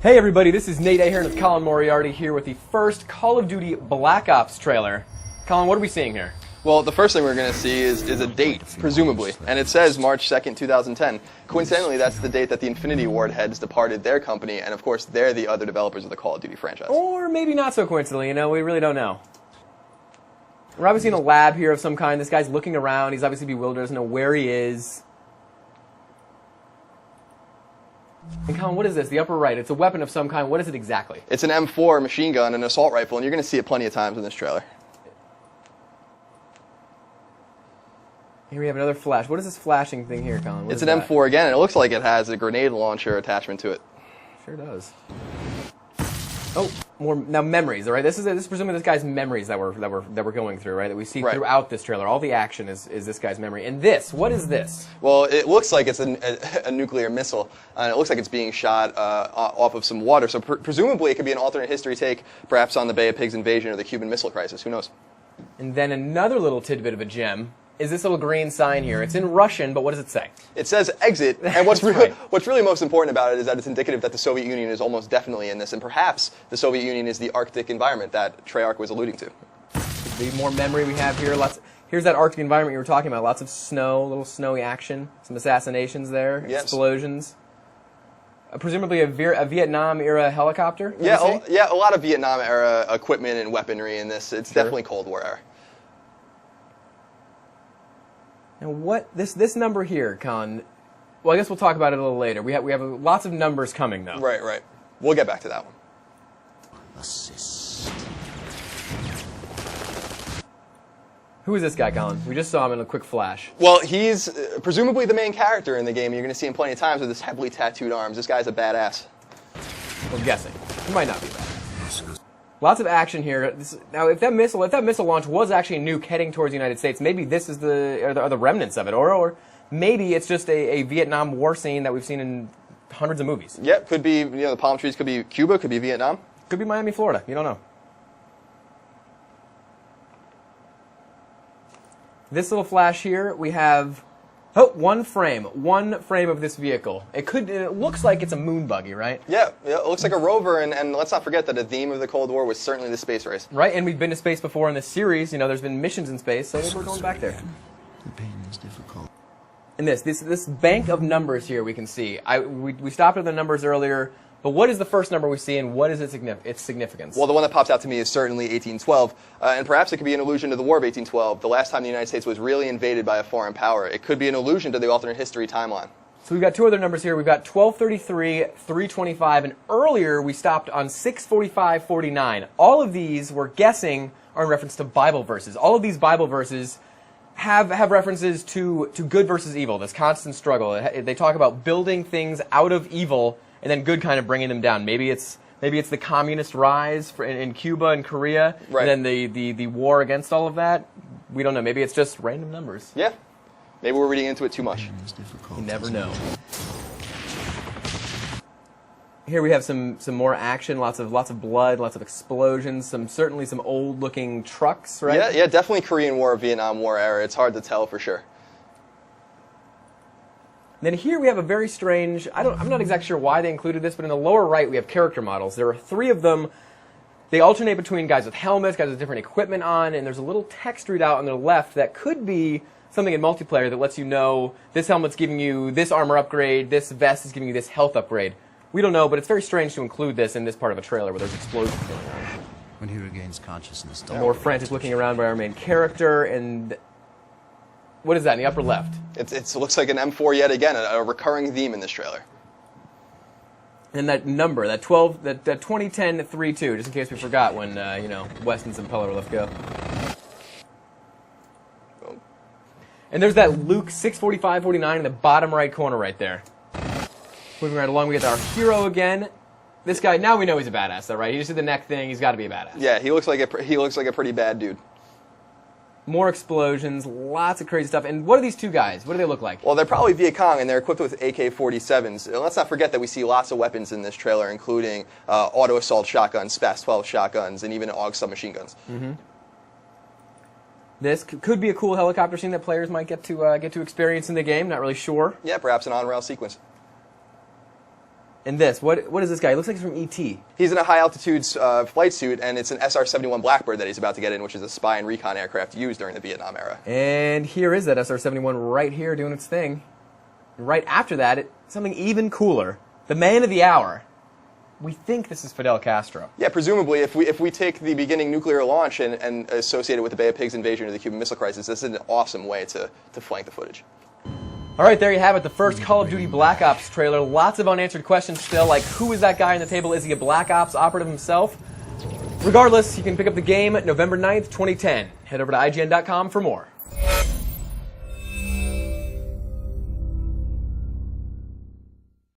Hey everybody, this is Nate Ahern with Colin Moriarty here with the first Call of Duty Black Ops trailer. Colin, what are we seeing here? Well, the first thing we're going to see is a date, presumably, and it says March 2nd, 2010. Coincidentally, that's the date that the Infinity Ward heads departed their company, and of course, they're the other developers of the Call of Duty franchise. Or maybe not so coincidentally, you know, we really don't know. We're obviously in a lab here of some kind. This guy's looking around, he's obviously bewildered, doesn't know where he is. And Colin, what is this? The upper right, it's a weapon of some kind. What is it exactly? It's an M4 machine gun, an assault rifle, and you're going to see it plenty of times in this trailer. Here we have another flash. What is this flashing thing here, Colin? It's an M4 again, and it looks like it has a grenade launcher attachment to it. Sure does. Oh, more now memories. All right, this is presumably this guy's memories that we're going through, right? That we see throughout this trailer. All the action is this guy's memory. And this, what is this? Well, it looks like it's a nuclear missile, and it looks like it's being shot off of some water. So presumably, it could be an alternate history take, perhaps on the Bay of Pigs invasion or the Cuban Missile Crisis. Who knows? And then another little tidbit of a gem is this little green sign here. It's in Russian, but what does it say? It says exit, and what's really most important about it is that it's indicative that the Soviet Union is almost definitely in this, and perhaps the Soviet Union is the Arctic environment that Treyarch was alluding to. The more memory we have here, here's that Arctic environment you were talking about. Lots of snow, little snowy action, some assassinations there, yes. Explosions. Presumably a Vietnam-era helicopter? Yeah, a lot of Vietnam-era equipment and weaponry in this. It's definitely Cold War era. Now what this number here, Colin? Well, I guess we'll talk about it a little later. We have lots of numbers coming though. Right. We'll get back to that one. Assist. Who is this guy, Colin? We just saw him in a quick flash. Well, he's presumably the main character in the game. You're going to see him plenty of times with his heavily tattooed arms. This guy's a badass. I'm guessing. He might not be badass. Lots of action here. Now, if that missile launch was actually a nuke heading towards the United States, maybe this is the remnants of it, or maybe it's just a Vietnam War scene that we've seen in hundreds of movies. Yep, could be the palm trees, could be Cuba, could be Vietnam, could be Miami, Florida. You don't know. This little flash here, we have one frame of this vehicle. It looks like it's a moon buggy, right? Yeah, it looks like a rover, and let's not forget that a theme of the Cold War was certainly the space race. Right, and we've been to space before in this series. You know, there's been missions in space, so maybe we're going back there. The pain is difficult. And this bank of numbers here we can see. We stopped at the numbers earlier, but what is the first number we see, and what is its significance? Well, the one that pops out to me is certainly 1812, and perhaps it could be an allusion to the War of 1812, the last time the United States was really invaded by a foreign power. It could be an allusion to the alternate history timeline. So we've got two other numbers here. We've got 1233, 325, and earlier we stopped on 645-49. All of these, we're guessing, are in reference to Bible verses. All of these Bible verses have references to good versus evil, this constant struggle. They talk about building things out of evil and then good kind of bringing them down. Maybe it's the communist rise in Cuba and Korea, and then the war against all of that. We don't know. Maybe it's just random numbers. Yeah. Maybe we're reading into it too much. You never know. Here we have some more action, lots of blood, lots of explosions, certainly some old-looking trucks, right? Yeah, definitely Korean War, Vietnam War era. It's hard to tell for sure. Then here we have a very strange, I'm not exactly sure why they included this, but in the lower right we have character models. There are 3 of them. They alternate between guys with helmets, guys with different equipment on, and there's a little text readout on the left that could be something in multiplayer that lets you know this helmet's giving you this armor upgrade, this vest is giving you this health upgrade. We don't know, but it's very strange to include this in this part of a trailer where there's explosions going on. When he regains consciousness, more frantic looking around by our main character, and what is that in the upper left? It looks like an M4 yet again, a recurring theme in this trailer. And that number, that 2010-32, just in case we forgot when West and Impeller were left go. Boom. And there's that Luke 645-49 in the bottom right corner right there. Moving right along, we get our hero again. This guy, now we know he's a badass, though, right? He just did the neck thing. He's got to be a badass. Yeah, he looks like a pretty bad dude. More explosions, lots of crazy stuff. And what are these two guys? What do they look like? Well, they're probably Viet Cong, and they're equipped with AK-47s. And let's not forget that we see lots of weapons in this trailer, including auto-assault shotguns, SPAS-12 shotguns, and even AUG submachine guns. Mm-hmm. This could be a cool helicopter scene that players might get to experience in the game. Not really sure. Yeah, perhaps an on-rail sequence. And this, what is this guy? He looks like he's from E.T. He's in a high-altitude flight suit, and it's an SR-71 Blackbird that he's about to get in, which is a spy and recon aircraft used during the Vietnam era. And here is that SR-71 right here doing its thing. And right after that, something even cooler. The man of the hour. We think this is Fidel Castro. Yeah, presumably, if we take the beginning nuclear launch and associate it with the Bay of Pigs invasion or the Cuban Missile Crisis, this is an awesome way to flank the footage. All right, there you have it, the first Call of Duty Black Ops trailer. Lots of unanswered questions still, like who is that guy on the table? Is he a Black Ops operative himself? Regardless, you can pick up the game November 9th, 2010. Head over to IGN.com for more.